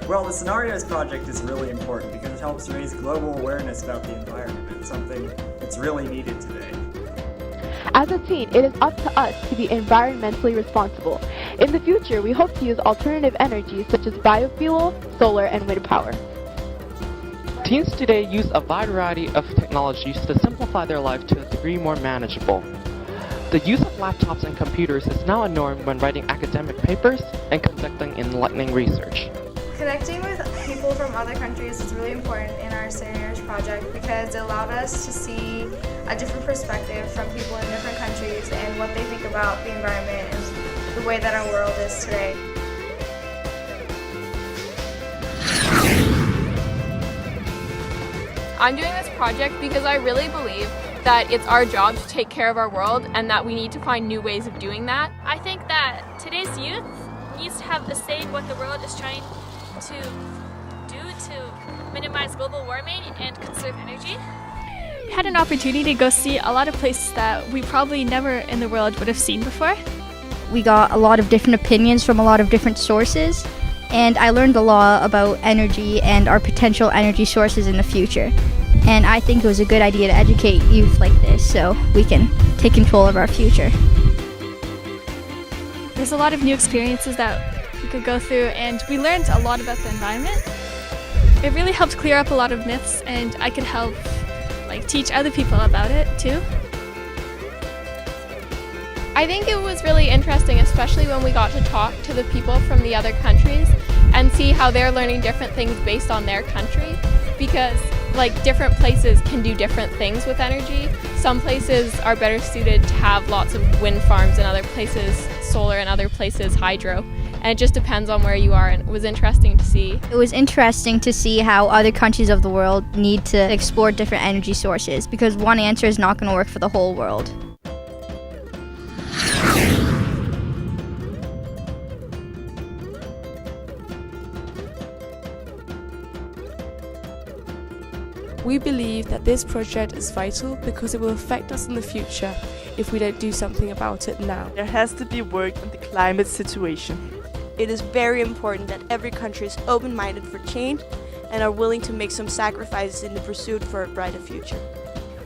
Well, the SCEnaRios project is really important because it helps raise global awareness about the environment, something that's really needed today. As a teen, it is up to us to be environmentally responsible. In the future, we hope to use alternative energies such as biofuel, solar, and wind power. Teens today use a wide variety of technologies to simplify their life to a degree more manageable. The use of laptops and computers is now a norm when writing academic papers and conducting enlightening research. Connecting with people from other countries is really important in our SCEnaRios project because it allowed us to see a different perspective from people in different countries and what they think about the environment and the way that our world is today. I'm doing this project because I really believe that it's our job to take care of our world and that we need to find new ways of doing that. I think that today's youth needs to have a say in what the world is trying to do to minimize global warming and conserve energy. We had an opportunity to go see a lot of places that we probably never in the world would have seen before. We got a lot of different opinions from a lot of different sources, and I learned a lot about energy and our potential energy sources in the future. And I think it was a good idea to educate youth like this so we can take control of our future. There's a lot of new experiences that we could go through, and we learned a lot about the environment. It really helped clear up a lot of myths, and I could help teach other people about it too. I think it was really interesting, especially when we got to talk to the people from the other countries and see how they're learning different things based on their country, because different places can do different things with energy. Some places are better suited to have lots of wind farms, and other places solar, and other places hydro. And it just depends on where you are, and it was interesting to see. It was interesting to see how other countries of the world need to explore different energy sources because one answer is not going to work for the whole world. We believe that this project is vital because it will affect us in the future if we don't do something about it now. There has to be work on the climate situation. It is very important that every country is open-minded for change and are willing to make some sacrifices in the pursuit for a brighter future.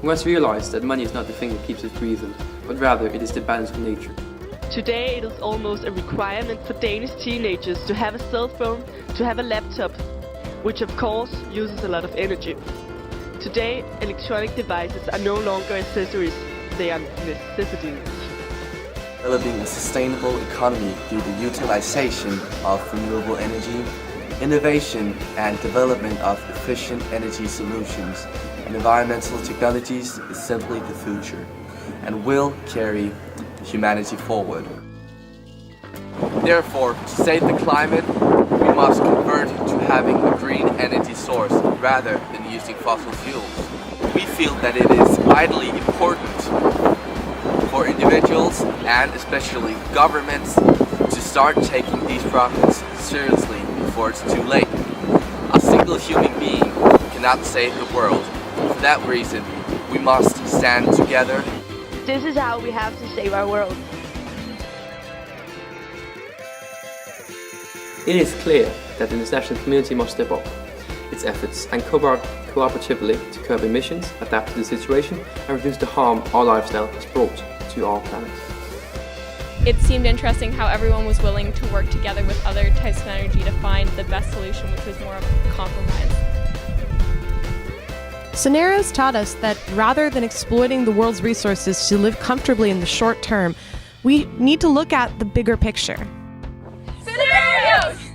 We must realize that money is not the thing that keeps us breathing, but rather it is the balance of nature. Today it is almost a requirement for Danish teenagers to have a cell phone, to have a laptop, which of course uses a lot of energy. Today, electronic devices are no longer accessories, they are necessities. Developing a sustainable economy through the utilization of renewable energy, innovation and development of efficient energy solutions and environmental technologies is simply the future and will carry humanity forward. Therefore, to save the climate, we must convert to having a green energy source rather than using fossil fuels. We feel that it is vitally important for individuals and especially governments to start taking these problems seriously before it's too late. A single human being cannot save the world. For that reason, we must stand together. This is how we have to save our world. It is clear that the international community must step up its efforts and cooperatively to curb emissions, adapt to the situation, and reduce the harm our lifestyle has brought to our planet. It seemed interesting how everyone was willing to work together with other types of energy to find the best solution, which was more of a compromise. SCEnaRios taught us that rather than exploiting the world's resources to live comfortably in the short term, we need to look at the bigger picture. SCEnaRios!